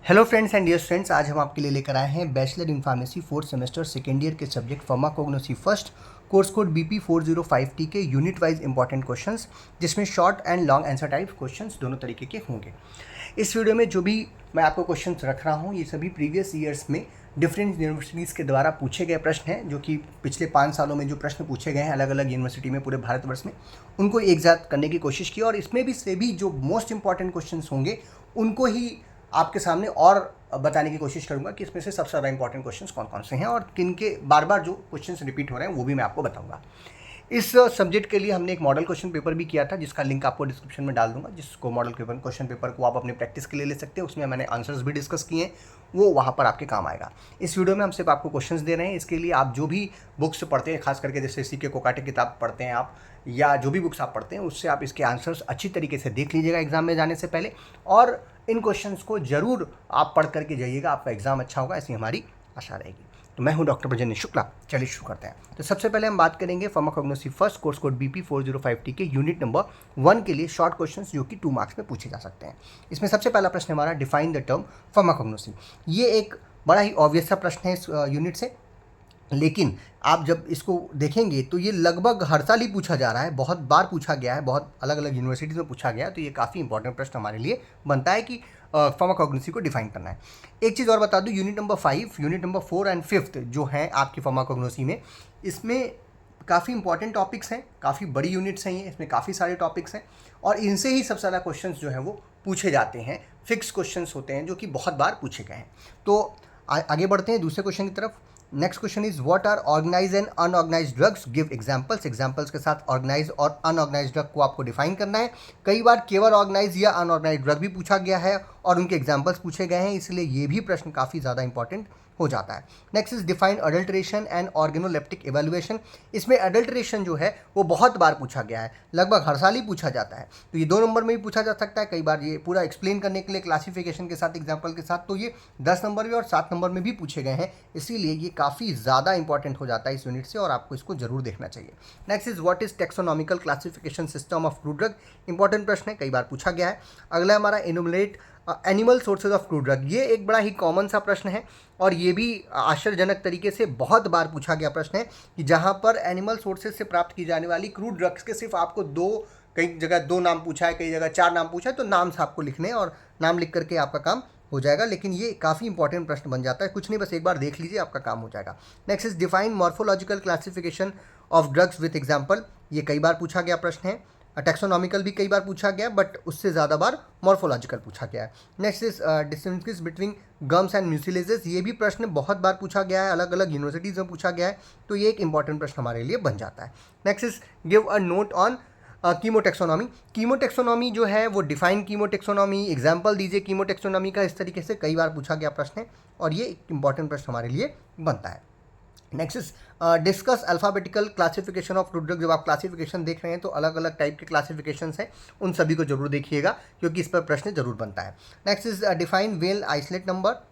Hello friends and dear friends, आज हम आपके लिए लेकर आए हैं bachelor in pharmacy fourth semester second year के subject pharmacognosy first course code BP4052 के यूनिट वाइज इंपॉर्टेंट क्वेश्चंस, जिसमें short and long answer type questions दोनों तरीके के होंगे। इस वीडियो में जो भी मैं आपको क्वेश्चंस रख रहा हूँ, ये सभी प्रीवियस ईयर्स में डिफरेंट यूनिवर्सिटीज़ के द्वारा पूछे गए प्रश्न हैं, जो कि पिछले 5 सालों में जो प्रश्न पूछे गए हैं अलग अलग यूनिवर्सिटी में पूरे भारतवर्ष में, उनको एक साथ करने की कोशिश की। और इसमें भी जो मोस्ट इंपॉर्टेंट क्वेश्चंस होंगे उनको ही आपके सामने और बताने की कोशिश करूंगा कि इसमें से सबसे ज़्यादा इंपॉर्टेंट क्वेश्चंस कौन कौन से हैं और किन के बार बार जो क्वेश्चंस रिपीट हो रहे हैं वो भी मैं आपको बताऊंगा। इस सब्जेक्ट के लिए हमने एक मॉडल क्वेश्चन पेपर भी किया था, जिसका लिंक आपको डिस्क्रिप्शन में डाल दूंगा, जिसको मॉडल क्वेश्चन पेपर को आप अपने प्रैक्टिस के लिए ले सकते हैं। उसमें मैंने आंसर्स भी डिस्कस किए हैं, वो वहाँ पर आपके काम आएगा। इस वीडियो में हम सिर्फ आपको क्वेश्चंस दे रहे हैं। इसके लिए आप जो भी बुक्स पढ़ते हैं, खास करके जैसे CK कोकाटे किताब पढ़ते हैं आप, या जो भी बुक्स आप पढ़ते हैं, उससे आप इसके आंसर्स अच्छी तरीके से देख लीजिएगा एग्जाम में जाने से पहले, और इन क्वेश्चंस को जरूर आप पढ़ करके जाइएगा। आपका एग्जाम अच्छा होगा, ऐसी हमारी आशा रहेगी। तो मैं हूं डॉक्टर प्रजन्य शुक्ला। चलिए शुरू करते हैं। तो सबसे पहले हम बात करेंगे pharmacognosy first course code BP4052 के यूनिट नंबर 1 के लिए शॉर्ट क्वेश्चंस, जो कि 2 मार्क्स में पूछे जा सकते हैं। इसमें सबसे पहला प्रश्न हमारा डिफाइन द टर्म फार्माकोग्नोसी। ये एक बड़ा ही ऑब्वियस सा प्रश्न है इस यूनिट से, लेकिन आप जब इसको देखेंगे तो ये लगभग हर साल ही पूछा जा रहा है, बहुत बार पूछा गया है, बहुत अलग अलग यूनिवर्सिटीज़ में पूछा गया है। तो ये काफ़ी इंपॉर्टेंट प्रश्न हमारे लिए बनता है कि फार्माकोग्नोसी को डिफाइन करना है। एक चीज़ और बता दूं, unit number 5, unit number 4 and 5 जो हैं आपकी फार्माकोग्नोसी में, इसमें काफ़ी इंपॉर्टेंट टॉपिक्स हैं, काफ़ी बड़ी यूनिट्स हैं ये, इसमें काफ़ी सारे टॉपिक्स हैं और इनसे ही सबसे ज़्यादा क्वेश्चंस जो हैं वो पूछे जाते हैं। फिक्स क्वेश्चंस होते हैं जो कि बहुत बार पूछे गए हैं। तो आगे बढ़ते हैं दूसरे क्वेश्चन की तरफ। Next question is what are organise and unorganise drugs, give examples. Examples के साथ ऑर्गेनाइज और अनऑर्गेनाइज ड्रग को आपको डिफाइन करना है। कई बार केवल ऑर्गेनाइज या अनऑर्गेनाइज ड्रग भी पूछा गया है और उनके एग्जांपल्स पूछे गए हैं, इसलिए ये भी प्रश्न काफ़ी ज़्यादा इंपॉर्टेंट हो जाता है। Next is define adulteration and organoleptic evaluation. इसमें अडल्ट्रेशन जो है वो बहुत बार पूछा गया है, लगभग हर साल ही पूछा जाता है। तो ये 2 नंबर में भी पूछा जा सकता है, कई बार ये पूरा एक्सप्लेन करने के लिए क्लासिफिकेशन के साथ, एग्जाम्पल के साथ, तो ये 10 नंबर में और 7 नंबर में भी पूछे गए हैं। इसीलिए ये काफ़ी ज़्यादा इंपॉर्टेंट हो जाता है इस यूनिट से और आपको इसको जरूर देखना चाहिए। Next is what is taxonomical classification system of crude drug. Important प्रश्न है, कई बार पूछा गया है। अगला हमारा enumerate animal sources of crude drug. ये एक बड़ा ही कॉमन सा प्रश्न है और ये भी आश्चर्यजनक तरीके से बहुत बार पूछा गया प्रश्न है कि जहाँ पर एनिमल सोर्सेज से प्राप्त की जाने वाली क्रूड ड्रग्स के सिर्फ आपको कई जगह 2 नाम पूछा है, कई जगह 4 नाम पूछा है, तो नाम से आपको लिखने और नाम लिख करके आपका काम हो जाएगा। लेकिन ये काफ़ी इंपॉर्टेंट प्रश्न बन जाता है, कुछ नहीं, बस एक बार देख लीजिए, आपका काम हो जाएगा। Next is define morphological classification of drugs with example. ये कई बार पूछा गया प्रश्न है। टेक्सोनॉमिकल भी कई बार पूछा गया, बट उससे ज़्यादा बार मॉर्फोलॉजिकल पूछा गया है। Next is distinguish between gums and mucilages. ये भी प्रश्न बहुत बार पूछा गया है, अलग अलग यूनिवर्सिटीज़ में पूछा गया है, तो ये एक इंपॉर्टेंट प्रश्न हमारे लिए बन जाता है। Next is give a note on chemotaxonomy. Chemotaxonomy जो है वो डिफाइन कीमोटेक्सोनॉमी, एग्जाम्पल दीजिए कीमोटेक्सोनॉमी का। इस तरीके से कई बार पूछा गया प्रश्न है और ये एक इंपॉर्टेंट प्रश्न हमारे लिए बनता है। Next is discuss alphabetical classification of crude drug. जब आप क्लासिफिकेशन देख रहे हैं तो अलग अलग टाइप के क्लासिफिकेशंस हैं, उन सभी को जरूर देखिएगा क्योंकि इस पर प्रश्न जरूर बनता है। Next is define vein islet number,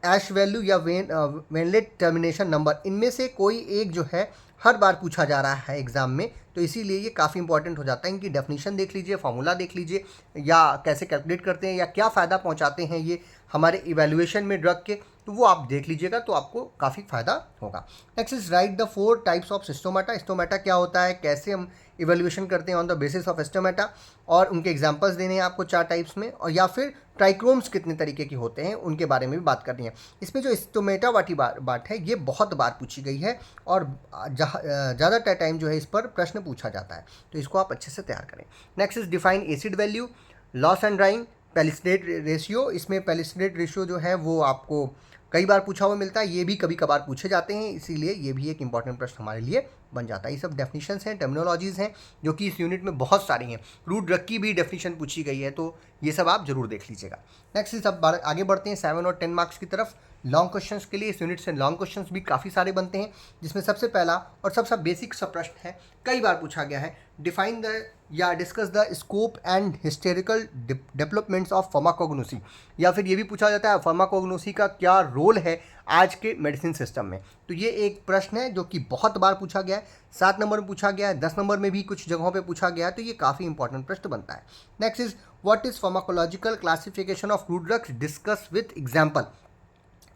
ash value या वेनलेट टर्मिनेशन नंबर। इनमें से कोई एक जो है हर बार पूछा जा रहा है एग्जाम में, तो इसीलिए ये काफ़ी इंपॉर्टेंट हो जाता है। इनकी डेफिनेशन देख लीजिए, फार्मूला देख लीजिए, या कैसे कैलकुलेट करते हैं या क्या फ़ायदा पहुंचाते हैं ये हमारे इवैल्यूएशन में ड्रग के, तो वो आप देख लीजिएगा तो आपको काफ़ी फ़ायदा होगा। Next is write the 4 types of stomata. Stomata क्या होता है, कैसे हम इवैल्यूएशन करते हैं on the basis of stomata, और उनके एग्जांपल्स देने हैं आपको 4 टाइप्स में, और या फिर ट्राइक्रोम्स कितने तरीके की होते हैं उनके बारे में भी बात करनी है। इसमें जो स्टोमेटा वाली बात है ये बहुत बार पूछी गई है और ज़्यादा टाइम जो है इस पर प्रश्न पूछा जाता है, तो इसको आप अच्छे से तैयार करें। Next is define acid value, loss and drying, palisade ratio. इसमें पैलिस्ट्रेट रेशियो जो है वो आपको कई बार पूछा हुआ मिलता है, ये भी कभी कभार पूछे जाते हैं, इसीलिए ये भी एक इंपॉर्टेंट प्रश्न हमारे लिए बन जाता है। ये सब डेफिनेशंस हैं, टर्मिनोलॉजीज़ हैं, जो कि इस यूनिट में बहुत सारी हैं। क्रूड ड्रग की भी डेफिनेशन पूछी गई है, तो ये सब आप जरूर देख लीजिएगा। नेक्स्ट इस अब आगे बढ़ते हैं 7 और 10 मार्क्स की तरफ। लॉन्ग क्वेश्चंस के लिए। इस यूनिट से लॉन्ग क्वेश्चंस भी काफ़ी सारे बनते हैं, जिसमें सबसे पहला और सबसे बेसिक सा प्रश्न है, कई बार पूछा गया है, डिफाइन द या discuss the scope and historical developments of pharmacognosy, या फिर ये भी पूछा जाता है फार्माकोग्नोसी का क्या रोल है आज के मेडिसिन सिस्टम में। तो ये एक प्रश्न है जो कि बहुत बार पूछा गया है, 7 नंबर में पूछा गया है, 10 नंबर में भी कुछ जगहों पे पूछा गया है, तो ये काफ़ी इंपॉर्टेंट प्रश्न बनता है। Next is what is pharmacological classification of crude drugs, discuss with example.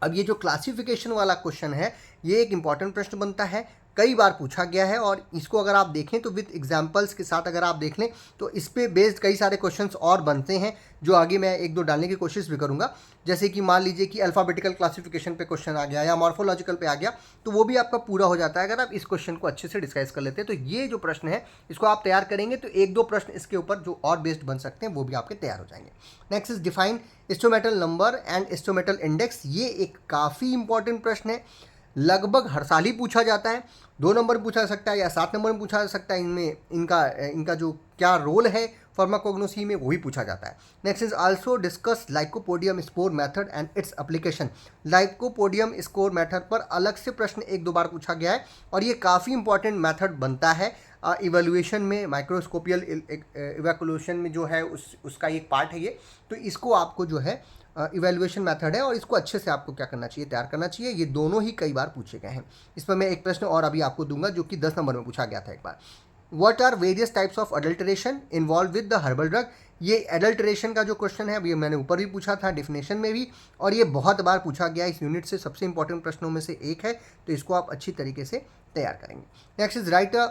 अब ये जो क्लासिफिकेशन वाला क्वेश्चन है, ये एक इंपॉर्टेंट प्रश्न बनता है, कई बार पूछा गया है, और इसको अगर आप देखें तो विथ एग्जांपल्स के साथ अगर आप देख लें तो इस पे बेस्ड कई सारे क्वेश्चंस और बनते हैं, जो आगे मैं एक दो डालने की कोशिश भी करूंगा। जैसे कि मान लीजिए कि अल्फ़ाबेटिकल क्लासिफिकेशन पे क्वेश्चन आ गया या मॉर्फोलॉजिकल पे आ गया, तो वो भी आपका पूरा हो जाता है अगर आप इस क्वेश्चन को अच्छे से डिस्कस कर लेते हैं। तो ये जो प्रश्न है, इसको आप तैयार करेंगे तो एक दो प्रश्न इसके ऊपर जो और बेस्ड बन सकते हैं वो भी आपके तैयार हो जाएंगे। Next is define instrumental number and instrumental index. ये एक काफ़ी इंपॉर्टेंट प्रश्न है, लगभग हर साल ही पूछा जाता है, 2 नंबर पूछा जा सकता है या 7 नंबर में पूछा जा सकता है। इनमें इनका जो क्या रोल है फार्माकोग्नोसी में, वो भी पूछा जाता है। Next is also discuss lycopodium score method and its application. Lycopodium score method पर अलग से प्रश्न 1-2 बार पूछा गया है, और ये काफ़ी इंपॉर्टेंट मेथड बनता है इवेल्युएशन में, माइक्रोस्कोपियल इवैल्यूएशन में जो है उसका एक पार्ट है ये। तो इसको आपको जो है इवेल्युएशन मेथड है, और इसको अच्छे से आपको क्या करना चाहिए, तैयार करना चाहिए। ये दोनों ही कई बार पूछे गए हैं। इस पर मैं एक प्रश्न और अभी आपको दूंगा जो कि 10 नंबर में पूछा गया था एक बार। What are various types of adulteration involve with the herbal drug. ये एडल्ट्रेशन का जो क्वेश्चन है, अभी मैंने ऊपर भी पूछा था डेफिनेशन में भी, और ये बहुत बार पूछा गया, इस यूनिट से सबसे इंपॉर्टेंट प्रश्नों में से एक है, तो इसको आप अच्छी तरीके से तैयार करेंगे। Next is right a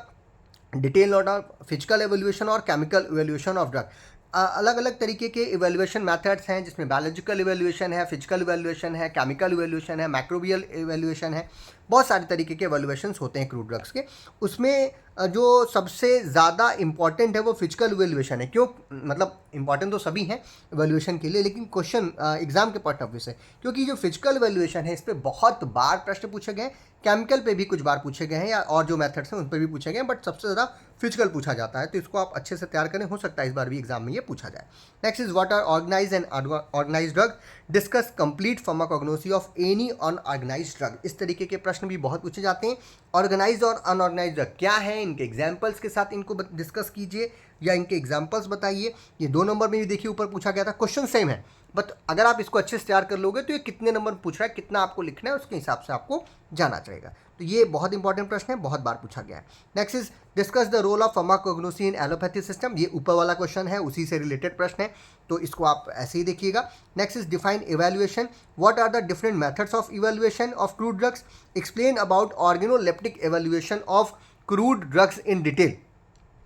detail note of physical evolution और केमिकल एवोल्यूशन ऑफ ड्रग। अलग अलग तरीके के इवेल्युएशन मेथड्स हैं, जिसमें बायोलॉजिकल इवेल्युएशन है, फिजिकल इवेल्युएशन है, केमिकल इवेल्युएशन है, माइक्रोबियल इवेल्युएशन है, बहुत सारे तरीके के इवेल्युएशंस होते हैं क्रूड ड्रग्स के। उसमें जो सबसे ज़्यादा इंपॉर्टेंट है वो फिजिकल इवेल्युएशन है। क्यों, मतलब इंपॉर्टेंट तो सभी हैं इवेल्युएशन के लिए, लेकिन क्वेश्चन एग्जाम के पॉइंट ऑफ व्यू से, क्योंकि जो फिजिकल इवेल्युएशन है इस पर बहुत बार प्रश्न पूछे गए, केमिकल पे भी कुछ बार पूछे गए हैं, या और जो मेथड्स हैं उन पर भी पूछे गए हैं, बट सबसे ज़्यादा फिजिकल पूछा जाता है। तो इसको आप अच्छे से तैयार करें, हो सकता है इस बार भी एग्जाम में ये पूछा जाए। Next is what are organise and organise drug, discuss complete pharmacognosy of any unorganise drug. इस तरीके के प्रश्न भी बहुत पूछे जाते हैं। ऑर्गेनाइज और अनऑर्गेनाइज ड्रग क्या है, इनके एग्जाम्पल्स के साथ इनको डिस्कस कीजिए या इनके एग्जाम्पल्स बताइए। ये 2 नंबर में भी देखिए ऊपर पूछा गया था, क्वेश्चन सेम है, बट अगर आप इसको अच्छे से तैयार कर लोगे तो ये कितने नंबर पूछ रहा है, कितना आपको लिखना है, उसके हिसाब से आपको जाना चाहिए। तो ये बहुत इंपॉर्टेंट प्रश्न है, बहुत बार पूछा गया है। Next is discuss the role of pharmacognosy in allopathy system. ये ऊपर वाला क्वेश्चन है, उसी से रिलेटेड प्रश्न है, तो इसको आप ऐसे ही देखिएगा। Next is define evaluation, what are the different methods of evaluation of crude drugs, explain about organoleptic evaluation of crude drugs in detail.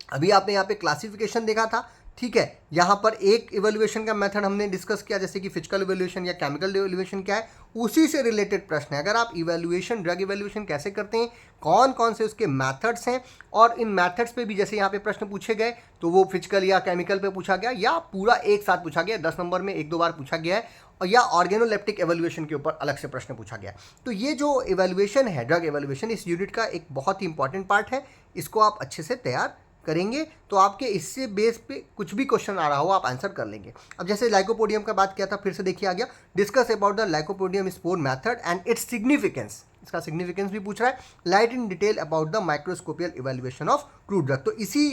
अभी आपने यहाँ पे क्लासिफिकेशन देखा था, ठीक है, यहाँ पर एक इवैल्यूएशन का मेथड हमने डिस्कस किया, जैसे कि फिजिकल इवैल्यूएशन या केमिकल इवैल्यूएशन क्या है, उसी से रिलेटेड प्रश्न है। अगर आप इवैल्यूएशन, ड्रग इवैल्यूएशन कैसे करते हैं, कौन कौन से उसके मेथड्स हैं, और इन मेथड्स पे भी जैसे यहाँ पे प्रश्न पूछे गए, तो वो फिजिकल या केमिकल पे पूछा गया या पूरा एक साथ पूछा गया, 10 नंबर में 1-2 बार पूछा गया है, और या ऑर्गेनोलेप्टिक एवैल्यूएशन के ऊपर अलग से प्रश्न पूछा गया। तो ये जो इवैल्यूएशन है, ड्रग इवैल्यूएशन, इस यूनिट का एक बहुत ही इंपॉर्टेंट पार्ट है। इसको आप अच्छे से तैयार करेंगे तो आपके इससे बेस पे कुछ भी क्वेश्चन आ रहा हो आप आंसर कर लेंगे। अब जैसे लाइकोपोडियम का बात किया था, फिर से देखिए आ गया, discuss about the lycopodium spore method and its significance. इसका सिग्निफिकेंस भी पूछ रहा है। Write in detail about the microscopical evaluation of crude drug. तो इसी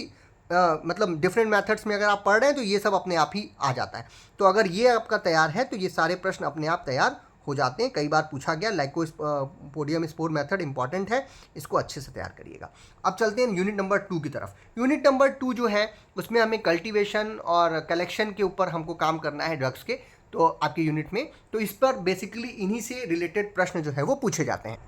मतलब डिफरेंट मेथड्स में अगर आप पढ़ रहे हैं तो ये सब अपने आप ही आ जाता है। तो अगर ये आपका तैयार है तो ये सारे प्रश्न अपने आप तैयार हो जाते हैं। कई बार पूछा गया, लाइकोपोडियम स्पोर मेथड इंपॉर्टेंट है, इसको अच्छे से तैयार करिएगा। अब चलते हैं यूनिट नंबर 2 की तरफ। यूनिट नंबर 2 जो है उसमें हमें कल्टीवेशन और कलेक्शन के ऊपर हमको काम करना है ड्रग्स के, तो आपके यूनिट में, तो इस पर बेसिकली इन्हीं से रिलेटेड प्रश्न जो है वो पूछे जाते हैं।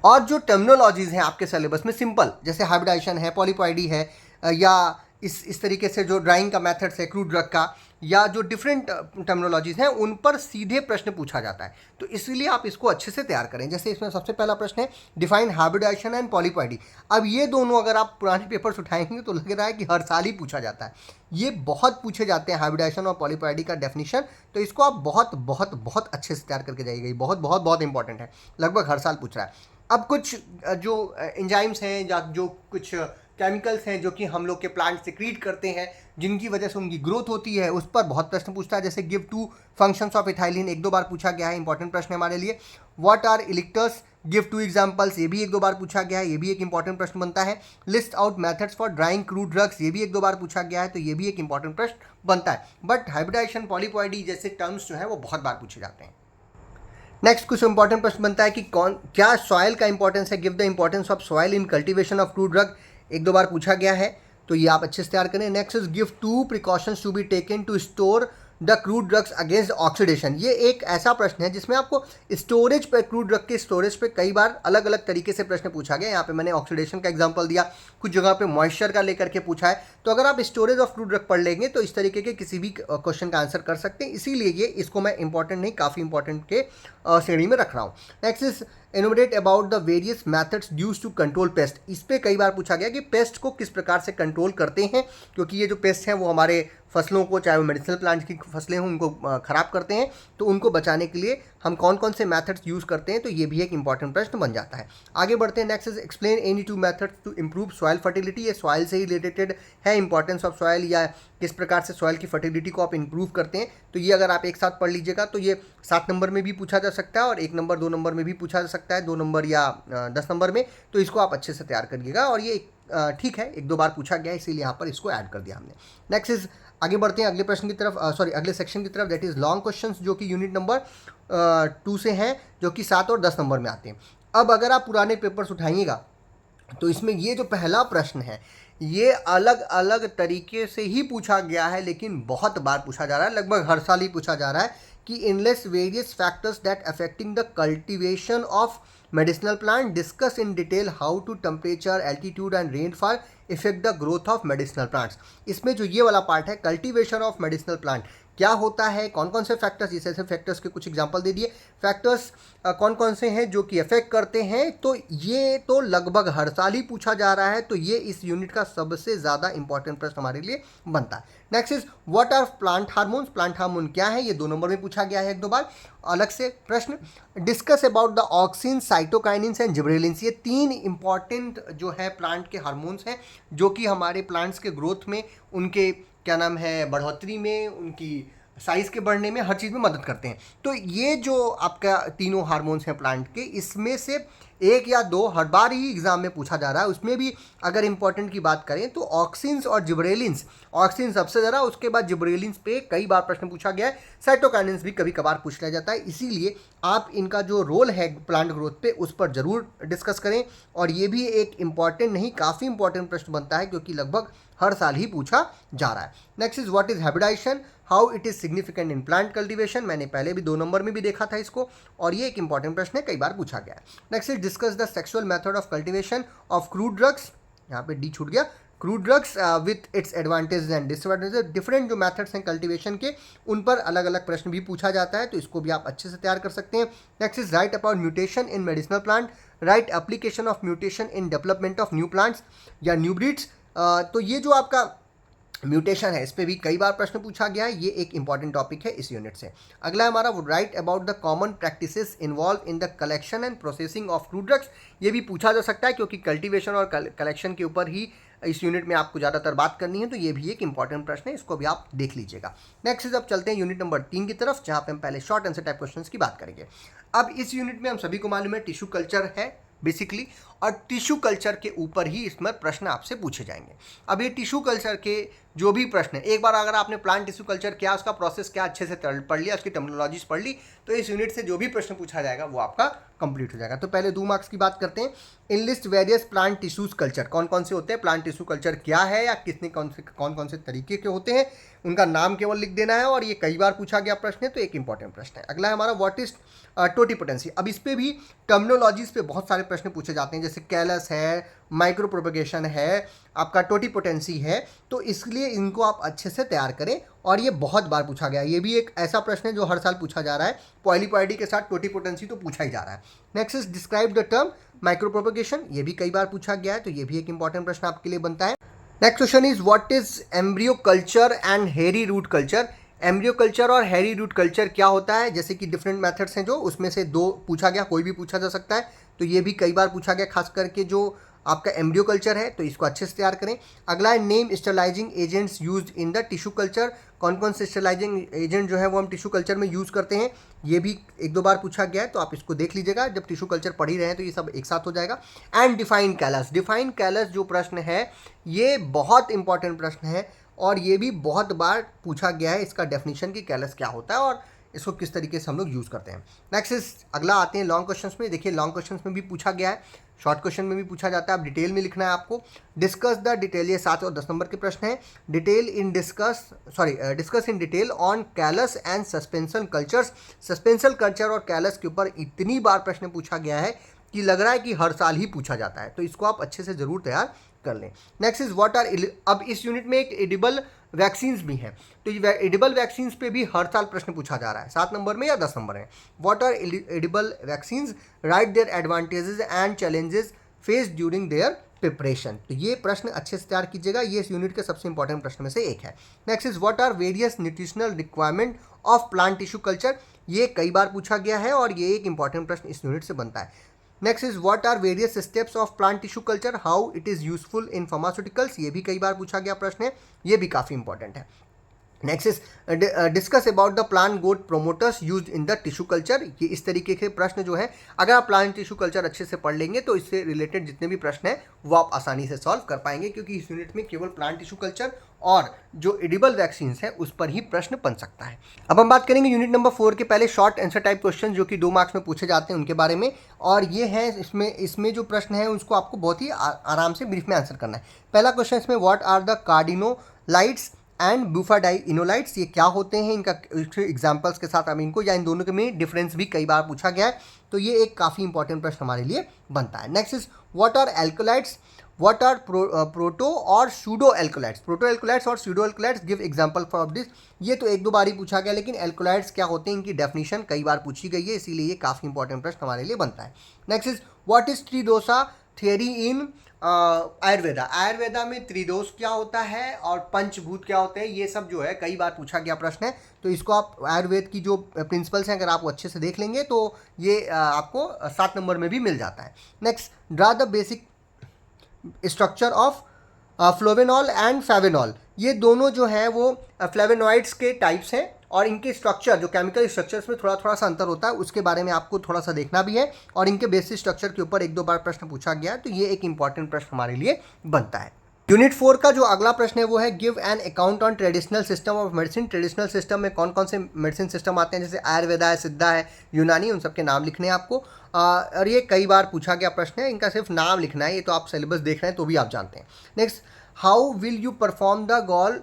और जो टर्मिनोलॉजीज़ हैं आपके सिलेबस में सिंपल, जैसे हाइब्रिडाइजेशन है, पॉलीपॉइडी है, या इस तरीके से जो ड्राइंग का मेथड्स है क्रूड ड्रग का, या जो डिफरेंट टर्मिनोलॉजीज़ हैं उन पर सीधे प्रश्न पूछा जाता है। तो इसलिए आप इसको अच्छे से तैयार करें। जैसे इसमें सबसे पहला प्रश्न है डिफाइन हाइब्रिडाइजेशन एंड पॉलीपॉइडी। अब ये दोनों अगर आप पुराने पेपर्स उठाएंगे तो लग रहा है कि हर साल ही पूछा जाता है। ये बहुत पूछे जाते हैं हाइब्रिडाइजेशन और पॉलीपॉइडी का डेफिनेशन, तो इसको आप बहुत बहुत बहुत अच्छे से तैयार करके जाइएगा। बहुत बहुत बहुत इंपॉर्टेंट है, लगभग हर साल पूछ रहा है। अब कुछ जो एंजाइम्स हैं या जो कुछ केमिकल्स हैं जो कि हम लोग के प्लांट सिक्रीट करते हैं, जिनकी वजह से उनकी ग्रोथ होती है, उस पर बहुत प्रश्न पूछता है। जैसे give two functions of ethylene, एक दो बार पूछा गया है, इंपॉर्टेंट प्रश्न है हमारे लिए। What are elicitors, give two examples, ये भी एक दो बार पूछा गया है, ये भी एक इंपॉर्टेंट प्रश्न बनता है। List out methods for drawing crude drugs, ये भी एक दो बार पूछा गया है, तो ये भी एक इंपॉर्टेंट प्रश्न बनता है। बट हाइब्रिडाइजेशन, पॉलीप्लॉइडी जैसे टर्म्स जो है वो बहुत बार पूछे जाते हैं। नेक्स्ट कुछ इंपॉर्टेंट प्रश्न बनता है कि क्या सॉइल का इंपॉर्टेंस है, give the importance of soil in cultivation of crude drug, एक दो बार पूछा गया है, तो ये आप अच्छे से तैयार करें। Next is give two precautions to be taken to store the crude drugs against oxidation, ये एक ऐसा प्रश्न है जिसमें आपको स्टोरेज पे, क्रूड ड्रग के स्टोरेज पे कई बार अलग अलग तरीके से प्रश्न पूछा गया। यहाँ पे मैंने ऑक्सीडेशन का एग्जांपल दिया, कुछ जगह पे मॉइस्चर का लेकर के पूछा है, तो अगर आप स्टोरेज ऑफ क्रूड ड्रग पढ़ लेंगे तो इस तरीके के किसी भी क्वेश्चन का आंसर कर सकते हैं, इसीलिए ये इसको मैं इंपॉर्टेंट नहीं, काफ़ी इंपॉर्टेंट के श्रेणी में रख रहा हूँ। Next is enumerate about the various methods use to control pest, इस पर कई बार पूछा गया कि पेस्ट को किस प्रकार से कंट्रोल करते हैं, क्योंकि ये जो पेस्ट हैं वो हमारे फसलों को, चाहे वो मेडिसिनल प्लांट की फसलें हों, उनको ख़राब करते हैं, तो उनको बचाने के लिए हम कौन कौन से मेथड्स यूज़ करते हैं, तो ये भी एक इंपॉर्टेंट प्रश्न बन जाता है। आगे बढ़ते हैं। Next is explain any two methods to improve soil fertility, ये सॉइल से ही रिलेटेड है, इंपॉर्टेंस ऑफ सॉइल या किस प्रकार से सॉइल की फर्टिलिटी को आप इंप्रूव करते हैं, तो ये अगर आप एक साथ पढ़ लीजिएगा तो ये 7 नंबर में भी पूछा जा सकता है और 1 नंबर 2 नंबर में भी पूछा जा सकता है, 2 नंबर या 10 नंबर में, तो इसको आप अच्छे से तैयार करिएगा। और ये ठीक है, एक दो बार पूछा गया है, इसीलिए यहाँ पर इसको ऐड कर दिया हमने। नेक्स्ट इज आगे बढ़ते हैं अगले प्रश्न की तरफ, अगले सेक्शन की तरफ, दैट इज लॉन्ग क्वेश्चंस, जो कि यूनिट नंबर 2 से हैं, जो कि 7 और 10 नंबर में आते हैं। अब अगर आप पुराने पेपर्स उठाइएगा तो इसमें ये जो पहला प्रश्न है ये अलग अलग तरीके से ही पूछा गया है, लेकिन बहुत बार पूछा जा रहा है, लगभग हर साल ही पूछा जा रहा है कि enlist various factors that affecting the cultivation of medicinal plant, discuss in detail how to temperature, altitude and rainfall affect the growth of medicinal plants। इसमें जो ये वाला पार्ट है कल्टीवेशन ऑफ मेडिसिनल प्लांट, क्या होता है, कौन कौन से फैक्टर्स, इस ऐसे फैक्टर्स के कुछ एग्जांपल दे दिए, फैक्टर्स कौन कौन से हैं जो कि अफेक्ट करते हैं, तो ये तो लगभग हर साल ही पूछा जा रहा है, तो ये इस यूनिट का सबसे ज़्यादा इंपॉर्टेंट प्रश्न हमारे लिए बनता है। Next is what are plant hormones, plant hormone क्या है, ये 2 नंबर में पूछा गया है एक दो बार अलग से प्रश्न। Discuss about the auxin, cytokinins and gibberellins, ये 3 इंपॉर्टेंट जो है प्लांट के हार्मोन्स हैं जो कि हमारे प्लांट्स के ग्रोथ में, उनके क्या नाम है, बढ़ोतरी में, उनकी साइज़ के बढ़ने में, हर चीज़ में मदद करते हैं। तो ये जो आपका तीनों हार्मोन्स हैं प्लांट के, इसमें से 1 या 2 हर बार ही एग्जाम में पूछा जा रहा है। उसमें भी अगर इंपॉर्टेंट की बात करें तो ऑक्सिन्स और जिब्रेलिन्स, ऑक्सिन सबसे ज़्यादा, उसके बाद जिब्रेलिन्स पे कई बार प्रश्न पूछा गया है, साइटोकाइनिन्स भी कभी कभार पूछ लिया जाता है, इसीलिए आप इनका जो रोल है प्लांट ग्रोथ पे उस पर ज़रूर डिस्कस करें। और ये भी एक इम्पॉर्टेंट नहीं, काफ़ी इंपॉर्टेंट प्रश्न बनता है, क्योंकि लगभग हर साल ही पूछा जा रहा है। Next is what is hybridisation, how it is significant in plant cultivation, मैंने पहले भी 2 नंबर में भी देखा था इसको, और ये एक इंपॉर्टेंट प्रश्न है, कई बार पूछा गया है। Next is discuss the sexual method of cultivation of crude drugs, यहाँ पे डी छूट गया, crude drugs with its advantages and disadvantages, different जो मेथड्स हैं कल्टीवेशन के, उन पर अलग अलग प्रश्न भी पूछा जाता है, तो इसको भी आप अच्छे से तैयार कर सकते हैं। Next is write about mutation in medicinal plant, right application of mutation in development of new plants या न्यू ब्रीड्स, तो ये जो आपका म्यूटेशन है इस पर भी कई बार प्रश्न पूछा गया है, ये एक इंपॉर्टेंट टॉपिक है इस यूनिट से। अगला हमारा वो right about the common practices involve in the collection and processing of crude drugs, ये भी पूछा जा सकता है, क्योंकि कल्टीवेशन और कलेक्शन के ऊपर ही इस यूनिट में आपको ज़्यादातर बात करनी है, तो ये भी एक इंपॉर्टेंट प्रश्न है, इसको भी आप देख लीजिएगा। नेक्स्ट इज अब चलते हैं यूनिट नंबर 3 की तरफ, जहाँ पे हम पहले शॉर्ट आंसर टाइप क्वेश्चंस की बात करेंगे। अब इस यूनिट में हम सभी को मालूम है टिश्यू कल्चर है बेसिकली, और टिश्यू कल्चर के ऊपर ही इसमें प्रश्न आपसे पूछे जाएंगे। अब ये टिश्यू कल्चर के जो भी प्रश्न है, एक बार अगर आपने प्लांट टिश्यू कल्चर क्या, उसका प्रोसेस क्या अच्छे से पढ़ लिया, उसकी टर्मिनोलॉजीज पढ़ ली, तो इस यूनिट से जो भी प्रश्न पूछा जाएगा वो आपका कंप्लीट हो जाएगा। तो पहले 2 मार्क्स की बात करते हैं। In list various plant tissues culture, कौन कौन से होते हैं, प्लांट टिश्यू कल्चर क्या है, या कितने कौन कौन से तरीके के होते हैं, उनका नाम केवल लिख देना है, और ये कई बार पूछा गया प्रश्न है, तो एक इंपॉर्टेंट प्रश्न है। अगला है हमारा व्हाट इज टोटिपोटेंसी, अब इस पर भी टर्मिनोलॉजीज पे बहुत सारे प्रश्न पूछे जाते हैं, जैसे कैलस है, माइक्रो प्रोपगेशन है, आपका टोटिपोटेंसी है, तो इसलिए इनको आप अच्छे से तैयार करें, और ये बहुत बार पूछा गया है, ये भी एक ऐसा प्रश्न है जो हर साल पूछा जा रहा है, पॉलीपॉइडी के साथ टोटिपोटेंसी तो पूछा ही जा रहा है। Next is describe the term micro propagation, ये भी कई बार पूछा गया है, तो ये भी एक इंपॉर्टेंट प्रश्न आपके लिए बनता है। Next question is what is embryo culture and हेरी रूट कल्चर, एम्ब्रियो कल्चर और हैरी रूट कल्चर क्या होता है, जैसे कि डिफरेंट मेथड्स हैं, जो उसमें से 2 पूछा गया, कोई भी पूछा जा सकता है, तो ये भी कई बार पूछा गया, खास करके जो आपका एम्ब्रियो कल्चर है, तो इसको अच्छे से तैयार करें। अगला है name sterilising agents used in the tissue culture, कौन कौन से स्टरलाइजिंग एजेंट जो है वो हम टिश्यू कल्चर में यूज़ करते हैं, ये भी एक दो बार पूछा गया है, तो आप इसको देख लीजिएगा, जब टिश्यू कल्चर पढ़ ही रहे हैं तो ये सब एक साथ हो जाएगा। And define callus, define callus जो प्रश्न है ये बहुत इंपॉर्टेंट प्रश्न है और ये भी बहुत बार पूछा गया है, इसका डेफिनेशन कि कैलस क्या होता है और इसको किस तरीके से हम लोग यूज़ करते हैं। नेक्स्ट इज अगला आते हैं लॉन्ग क्वेश्चंस में। देखिए लॉन्ग क्वेश्चंस में भी पूछा गया है, शॉर्ट क्वेश्चन में भी पूछा जाता है, आप डिटेल में लिखना है आपको। डिस्कस द डिटेल, ये 7 और 10 नंबर के प्रश्न हैं। Discuss in detail on callus and suspension cultures, suspension culture और कैलस के ऊपर इतनी बार प्रश्न पूछा गया है कि लग रहा है कि हर साल ही पूछा जाता है, तो इसको आप अच्छे से ज़रूर तैयार कर लें। नेक्स्ट इज व्हाट आर, अब इस यूनिट में एक एडिबल वैक्सीन्स भी हैं, तो ये एडिबल वैक्सीन्स पे भी हर साल प्रश्न पूछा जा रहा है, 7 नंबर में या 10 नंबर में। What are edible vaccines, write their advantages and challenges face during their preparation, तो ये प्रश्न अच्छे से तैयार कीजिएगा, ये इस यूनिट के सबसे इंपॉर्टेंट प्रश्न में से एक है। Next is what are various nutritional requirement of plant tissue culture, ये कई बार पूछा गया है और ये एक इंपॉर्टेंट प्रश्न इस यूनिट से बनता है। Next is what are various steps of plant tissue culture, how it is useful in pharmaceuticals, ये भी कई बार पूछा गया प्रश्न है, ये भी काफ़ी इंपॉर्टेंट है। Next is discuss about the plant growth promoters use in the tissue culture, ये इस तरीके के प्रश्न जो है अगर आप प्लांट टिश्यू कल्चर अच्छे से पढ़ लेंगे तो इससे रिलेटेड जितने भी प्रश्न हैं वो आप आसानी से सॉल्व कर पाएंगे, क्योंकि इस यूनिट में केवल प्लांट टिश्यू कल्चर और जो एडिबल वैक्सीन्स है उस पर ही प्रश्न बन सकता है। अब हम बात करेंगे यूनिट नंबर 4 के पहले शॉर्ट आंसर टाइप क्वेश्चन जो कि 2 मार्क्स में पूछे जाते हैं उनके बारे में, और ये है इसमें जो प्रश्न है उसको आपको बहुत ही आराम से ब्रीफ में आंसर करना है। पहला क्वेश्चन इसमें व्हाट आर द कार्डिनोलाइट्स एंड ब्यूफाडाइनोलाइट्स, ये क्या होते हैं, इनका एग्जाम्पल्स के साथ हम इनको या इन दोनों के में डिफरेंस भी कई बार पूछा गया है, तो ये एक काफ़ी इंपॉर्टेंट प्रश्न हमारे लिए बनता है। Next is what are alkaloids, what are proto और सूडो एल्कोलाइट्स, प्रोटो एल्कोलाइट्स और pseudo alkaloids, give example for this, ये तो एक दो बार ही पूछा गया, लेकिन एल्कोलाइट्स क्या होते हैं इनकी डेफिनेशन कई बार पूछी गई है, इसीलिए ये काफ़ी इंपॉर्टेंट प्रश्न हमारे लिए बनता है। Next is what is tridosha theory in Ayurveda, Ayurveda में त्रिदोष क्या होता है और पंचभूत क्या होते हैं, ये सब जो है कई बार पूछा गया प्रश्न है, तो इसको आप आयुर्वेद की जो प्रिंसिपल्स हैं अगर आप अच्छे से देख लेंगे तो ये आपको 7 नंबर में भी मिल जाता है। Next draw the basic structure of flavonol and flavanol, ये दोनों जो है वो फ्लेवेनॉइड्स के टाइप्स हैं और इनके स्ट्रक्चर जो केमिकल स्ट्रक्चर्स में थोड़ा सा अंतर होता है उसके बारे में आपको थोड़ा सा देखना भी है, और इनके बेसिक स्ट्रक्चर के ऊपर एक दो बार प्रश्न पूछा गया है, तो ये एक इंपॉर्टेंट प्रश्न हमारे लिए बनता है। यूनिट 4 का जो अगला प्रश्न है वो है give an account on traditional system of medicine, traditional system में कौन कौन से मेडिसिन सिस्टम आते हैं, जैसे आयुर्वेदा है, सिद्धा है, यूनानी, उन सब के नाम लिखने हैं आपको, और ये कई बार पूछा गया प्रश्न है, इनका सिर्फ नाम लिखना है, ये तो आप सिलेबस देख रहे हैं तो भी आप जानते हैं। Next how will you perform the gold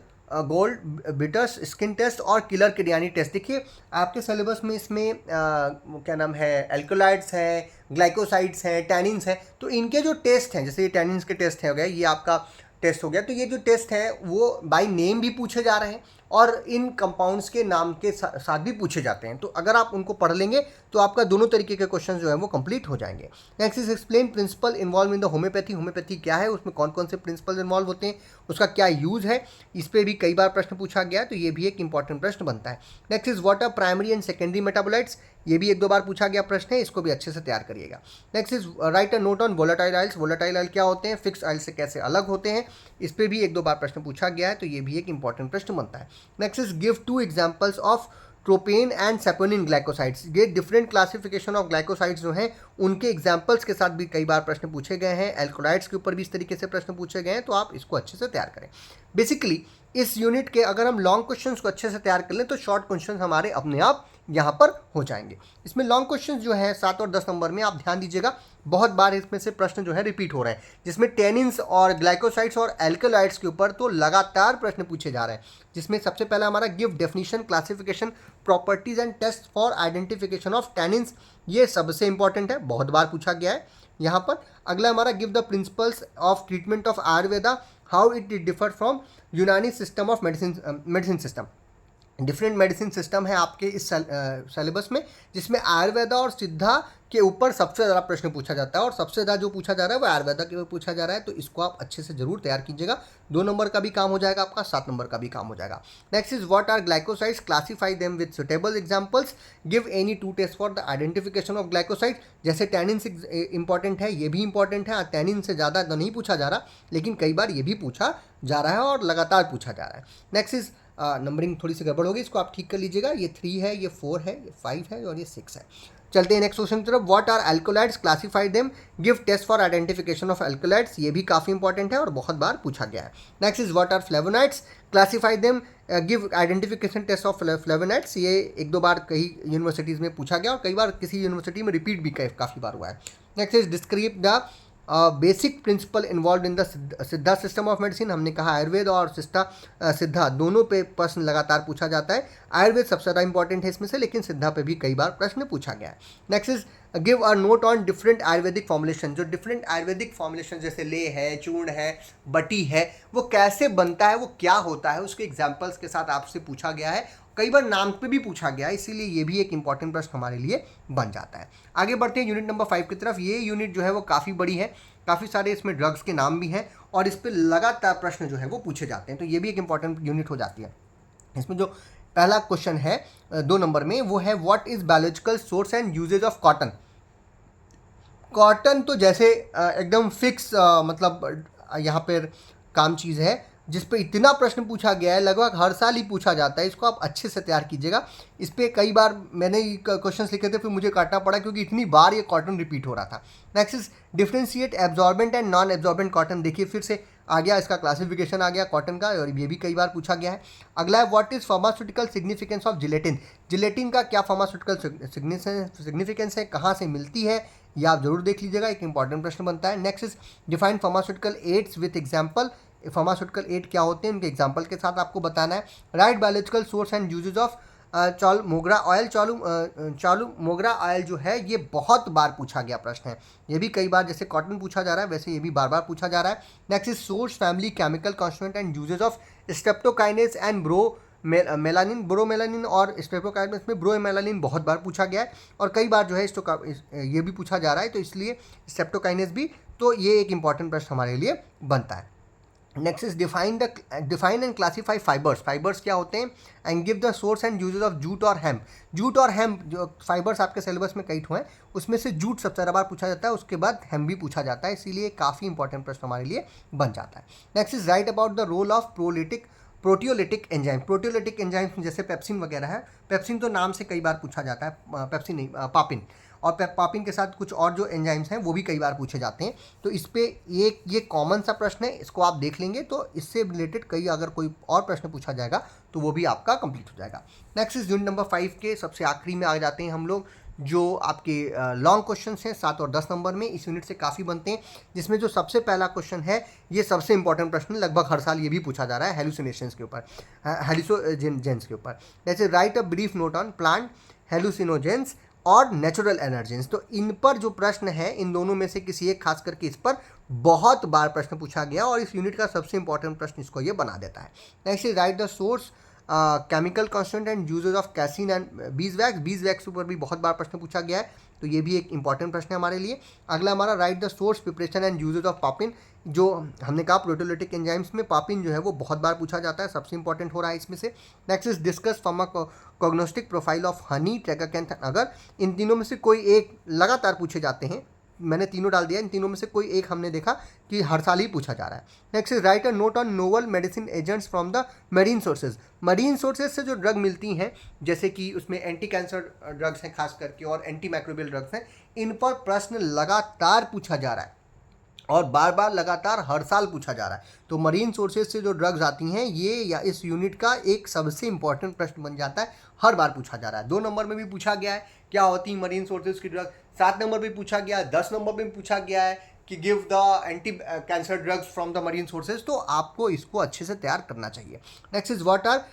beaters skin test और किलर किडियानी टेस्ट, देखिए आपके सिलेबस में इसमें क्या नाम है, एल्कोलाइड्स है, ग्लाइकोसाइड्स हैं, टैनिन्स हैं, तो इनके जो टेस्ट हैं, जैसे ये टैनिन्स के टेस्ट है हो गया, ये आपका टेस्ट हो गया, तो ये जो टेस्ट है वो बाय नेम भी पूछे जा रहे हैं और इन कंपाउंड्स के नाम के साथ भी पूछे जाते हैं, तो अगर आप उनको पढ़ लेंगे तो आपका दोनों तरीके के क्वेश्चन जो है वो कंप्लीट हो जाएंगे। Next is explain principle involve in the homeopathy, homeopathy क्या है, उसमें कौन कौन से प्रिंसिपल इन्वॉल्व होते हैं, उसका क्या यूज़ है, इस पर भी कई बार प्रश्न पूछा गया है, तो ये भी एक इंपॉर्टेंट प्रश्न बनता है। Next is what are primary and secondary metabolites, ये भी एक दो बार पूछा गया प्रश्न है, इसको भी अच्छे से तैयार करिएगा। Next is right a note on volatile oils, volatile oil क्या होते हैं, फिक्स ऑयल से कैसे अलग होते हैं, इस पर भी एक दो बार प्रश्न पूछा गया है, तो ये भी एक इंपॉर्टेंट प्रश्न बनता है। Next is give 2 examples of tropane and saponin glycosides, ये डिफरेंट क्लासिफिकेशन ऑफ ग्लाइकोसाइड्स जो हैं उनके एग्जाम्पल्स के साथ भी कई बार प्रश्न पूछे गए हैं, एल्कोलाइड्स के ऊपर भी इस तरीके से प्रश्न पूछे गए हैं, तो आप इसको अच्छे से तैयार करें। बेसिकली इस यूनिट के अगर हम लॉन्ग क्वेश्चंस को अच्छे से तैयार कर लें तो शॉर्ट क्वेश्चंस हमारे अपने आप यहाँ पर हो जाएंगे। इसमें लॉन्ग क्वेश्चंस जो है 7 और 10 नंबर में आप ध्यान दीजिएगा, बहुत बार इसमें से प्रश्न जो है रिपीट हो रहे हैं, जिसमें टेनिन्स और ग्लाइकोसाइड्स और एल्कोलाइड्स के ऊपर तो लगातार प्रश्न पूछे जा रहे हैं, जिसमें सबसे पहला हमारा give definition, classification, properties and test for identification of tannins, ये सबसे इंपॉर्टेंट है, बहुत बार पूछा गया है यहाँ पर। अगला हमारा give the principles of treatment of Ayurveda, how it differ from Unani system of medicine system, different medicine system है आपके इस सिलेबस में, जिसमें आयुर्वेदा और सिद्धा के ऊपर सबसे ज़्यादा प्रश्न पूछा जाता है, और सबसे ज़्यादा जो पूछा जा रहा है वो आयुर्वेदा के ऊपर पूछा जा रहा है, तो इसको आप अच्छे से जरूर तैयार कीजिएगा। 2 नंबर का भी काम हो जाएगा आपका, 7 नंबर का भी काम हो जाएगा। Next is what are glycosides, classify them with suitable examples, give any 2 test for the identification of glycoside. जैसे टैनिन से इंपॉर्टेंट है, ये भी इंपॉर्टेंट है, टैनिन से ज़्यादा तो नहीं पूछा जा रहा, लेकिन कई बार ये भी पूछा जा रहा है और लगातार पूछा जा रहा है। नेक्स्ट इज नंबरिंग थोड़ी सी गड़बड़ होगी, इसको आप ठीक कर लीजिएगा। ये 3 है, ये 4 है, ये 5 है और ये 6 है। चलते हैं नेक्स्ट क्वेश्चन की तरफ। What are alkaloids, classify them, give test for identification of alkaloids. ये भी काफ़ी इंपॉर्टेंट है और बहुत बार पूछा गया है। Next is what are flavonoids, classify them, give identification test of flavonoids. ये 1-2 बार कई यूनिवर्सिटीज़ में पूछा गया और कई बार किसी यूनिवर्सिटी में रिपीट भी काफ़ी बार हुआ है। Next is describe the basic principle involve in the सिद्धा सिस्टम ऑफ मेडिसिन। हमने कहा आयुर्वेद और सिद्धा दोनों पे प्रश्न लगातार पूछा जाता है। आयुर्वेद सबसे ज़्यादा इंपॉर्टेंट है इसमें से, लेकिन सिद्धा पे भी कई बार प्रश्न पूछा गया है। Next is give a note on different Ayurvedic formulation. जो डिफरेंट आयुर्वेदिक फॉर्मुलेशन जैसे ले है, चूर्ण है, बटी है, वो कैसे बनता है, वो क्या होता है, उसके एग्जाम्पल्स के साथ आपसे पूछा गया है। कई बार नाम पे भी पूछा गया है, इसीलिए ये भी एक इंपॉर्टेंट प्रश्न हमारे लिए बन जाता है। आगे बढ़ते हैं यूनिट नंबर 5 की तरफ। ये यूनिट जो है वो काफ़ी बड़ी है, काफ़ी सारे इसमें ड्रग्स के नाम भी हैं और इस पर लगातार प्रश्न जो है वो पूछे जाते हैं, तो ये भी एक इंपॉर्टेंट यूनिट हो जाती है। इसमें जो पहला क्वेश्चन है 2 नंबर में, वो है what is biological source and uses of cotton. Cotton तो जैसे एकदम फिक्स मतलब यहाँ पर काम चीज़ है जिस पे इतना प्रश्न पूछा गया है, लगभग हर साल ही पूछा जाता है। इसको आप अच्छे से तैयार कीजिएगा। इस पर कई बार मैंने क्वेश्चंस लिखे थे, फिर मुझे काटना पड़ा क्योंकि इतनी बार ये कॉटन रिपीट हो रहा था। Next is differentiate absorbent and non absorbent cotton. देखिए फिर से आ गया, इसका क्लासिफिकेशन आ गया कॉटन का, और ये भी कई बार पूछा गया है। अगला है what is pharmaceutical significance of gelatin. Gelatin का क्या फार्मास्यूटिकल सिग्निफिकेंस है, कहाँ से मिलती है, ये आप जरूर देख लीजिएगा, एक इंपॉर्टेंट प्रश्न बनता है। Next is define pharmaceutical ads with example. Pharmaceutical aid क्या होते हैं, उनके एग्जाम्पल के साथ आपको बताना है। Write biological source and uses of chaulmoogra oil. चालू मोगरा ऑयल जो है ये बहुत बार पूछा गया प्रश्न है, ये भी कई बार जैसे कॉटन पूछा जा रहा है वैसे ये भी बार बार पूछा जा रहा है। Next is source, family, chemical constituent and uses of streptokinase and bromelain. Bromelain और स्ट्रेप्टोकाइनेज में ब्रोमेलानिन बहुत बार पूछा गया है और कई बार जो है ये भी पूछा जा रहा है, तो इसलिए स्ट्रेप्टोकाइनेज भी, तो ये एक इंपॉर्टेंट प्रश्न हमारे लिए बनता है। Next is define and classify fibres. Fibres क्या होते हैं and give the source and uses of jute और हेम्प। जूट और हेम्प जो फाइबर्स आपके सिलेबस में कई ठो हैं, उसमें से जूट सबसे ज़्यादा बार पूछा जाता है, उसके बाद हेम्प भी पूछा जाता है, इसीलिए काफ़ी इंपॉर्टेंट प्रश्न हमारे लिए बन जाता है। Next is write about the role of proteolytic enzyme. Proteolytic enzyme जैसे पेप्सिन वगैरह है, पेप्सिन तो नाम से कई बार पूछा जाता है, पेप्सिन नहीं पापिन, और पापिन के साथ कुछ और जो एंजाइम्स हैं वो भी कई बार पूछे जाते हैं, तो इस पे ये कॉमन सा प्रश्न है, इसको आप देख लेंगे तो इससे रिलेटेड कई अगर कोई और प्रश्न पूछा जाएगा तो वो भी आपका कंप्लीट हो जाएगा। नेक्स्ट इज यूनिट नंबर 5 के सबसे आखिरी में आ जाते हैं हम लोग, जो आपके लॉन्ग क्वेश्चन हैं 7 और 10 नंबर में, इस यूनिट से काफ़ी बनते हैं, जिसमें जो सबसे पहला क्वेश्चन है ये सबसे इंपॉर्टेंट प्रश्न, लगभग हर साल ये भी पूछा जा रहा है, हेलुसिनेशंस के ऊपर, हेलुसिनोजेंस के ऊपर। जैसे write a brief note on plant hallucinogens और नेचुरल एनर्जीज। तो इन पर जो प्रश्न है, इन दोनों में से किसी एक खास करके इस पर बहुत बार प्रश्न पूछा गया और इस यूनिट का सबसे इंपॉर्टेंट प्रश्न इसको ये बना देता है। Next is write the source, chemical constant and uses of casein and beeswax. Beeswax ऊपर भी बहुत बार प्रश्न पूछा गया है, तो ये भी एक इंपॉर्टेंट प्रश्न है हमारे लिए। अगला हमारा write the source, preparation and uses of papain. जो हमने कहा प्रोटियोलिटिक एंजाइम्स में पापिन जो है वो बहुत बार पूछा जाता है, सबसे इंपॉर्टेंट हो रहा है इसमें से। Next is discuss pharmacognostic profile of honey, tragacanth. अगर इन तीनों में से कोई एक लगातार पूछे जाते हैं, मैंने तीनों डाल दिया, इन तीनों में से कोई एक हमने देखा कि हर साल ही पूछा जा रहा है। Next is right a note on novel medicine agents from the marine sources. Marine sources से जो ड्रग मिलती हैं, जैसे कि उसमें एंटी कैंसर ड्रग्स हैं खास करके और एंटी माइक्रोबियल ड्रग्स हैं, इन पर प्रश्न लगातार पूछा जा रहा है और बार बार लगातार हर साल पूछा जा रहा है। तो मरीन सोर्सेज से जो ड्रग्स आती हैं ये या इस यूनिट का एक सबसे इंपॉर्टेंट प्रश्न बन जाता है, हर बार पूछा जा रहा है। 2 नंबर में भी पूछा गया है क्या होती है मरीन सोर्सेज की ड्रग, 7 नंबर में पूछा गया है, 10 नंबर में पूछा गया है कि give the anti cancer drugs from the marine sources, तो आपको इसको अच्छे से तैयार करना चाहिए। Next is what are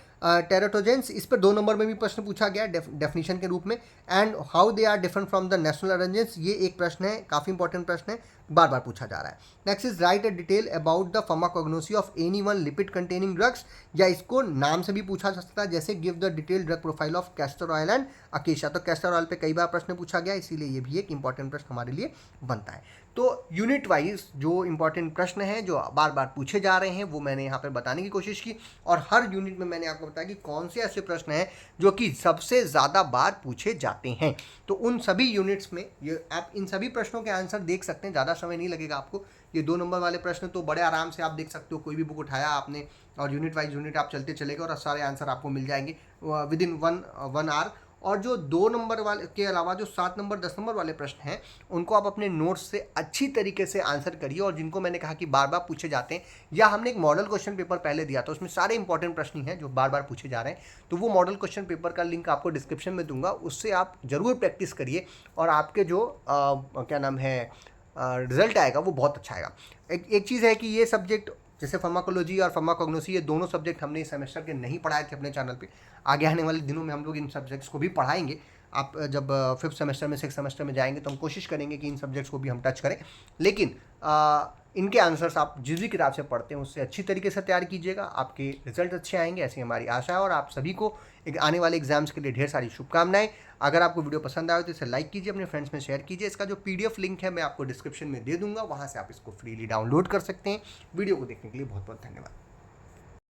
teratogens. इस पर 2 नंबर में भी प्रश्न पूछा गया डेफिनेशन के रूप में। And how they are different from the national arrangements, ये एक प्रश्न है, काफ़ी इंपॉर्टेंट प्रश्न है। बार बार पूछा जा रहा है। Next is right a detail about the pharmacognosy of any one lipid containing drugs, या इसको नाम से भी पूछा जा सकता है, जैसे give the detail drug profile of castor oil and acacia. तो कैस्टर ऑयल पे कई बार प्रश्न पूछा गया, इसीलिए ये भी एक इंपॉर्टेंट प्रश्न हमारे लिए बनता है। तो यूनिट वाइज जो इंपॉर्टेंट प्रश्न हैं जो बार बार पूछे जा रहे हैं वो मैंने यहाँ पर बताने की कोशिश की, और हर यूनिट में मैंने आपको बताया कि कौन से ऐसे प्रश्न हैं जो कि सबसे ज़्यादा बार पूछे जाते हैं। तो उन सभी यूनिट्स में ये आप इन सभी प्रश्नों के आंसर देख सकते हैं, ज़्यादा समय नहीं लगेगा आपको। ये 2 नंबर वाले प्रश्न तो बड़े आराम से आप देख सकते हो, कोई भी बुक उठाया आपने और यूनिट वाइज यूनिट आप चलते चले गए और सारे आंसर आपको मिल जाएंगे विद इन वन आवर। और जो 2 नंबर वाले के अलावा जो 7 नंबर 10 नंबर वाले प्रश्न हैं उनको आप अपने नोट्स से अच्छी तरीके से आंसर करिए, और जिनको मैंने कहा कि बार बार पूछे जाते हैं, या हमने एक मॉडल क्वेश्चन पेपर पहले दिया था उसमें सारे इंपॉर्टेंट प्रश्न हैं जो बार बार पूछे जा रहे हैं, तो वो मॉडल क्वेश्चन पेपर का लिंक आपको डिस्क्रिप्शन में दूंगा, उससे आप ज़रूर प्रैक्टिस करिए और आपके जो क्या नाम है रिजल्ट आएगा वो बहुत अच्छा आएगा। एक चीज़ है कि ये सब्जेक्ट जैसे फार्माकोलॉजी और फार्माकोग्नोसी, ये दोनों सब्जेक्ट हमने इस सेमेस्टर के नहीं पढ़ाए थे अपने चैनल पे। आगे आने वाले दिनों में हम लोग इन सब्जेक्ट्स को भी पढ़ाएंगे। आप जब 5th सेमेस्टर में 6th सेमेस्टर में जाएंगे तो हम कोशिश करेंगे कि इन सब्जेक्ट्स को भी हम टच करें, लेकिन इनके आंसर्स आप जिस भी किताब से पढ़ते हैं उससे अच्छी तरीके से तैयार कीजिएगा, आपके रिजल्ट अच्छे आएंगे, ऐसी हमारी आशा है। और आप सभी को आने वाले एग्जाम्स के लिए ढेर सारी शुभकामनाएं। अगर आपको वीडियो पसंद आए तो इसे लाइक कीजिए, अपने फ्रेंड्स में शेयर कीजिए। इसका जो PDF लिंक है मैं आपको डिस्क्रिप्शन में दे दूंगा, वहाँ से आप इसको फ्रीली डाउनलोड कर सकते हैं। वीडियो को देखने के लिए बहुत बहुत धन्यवाद।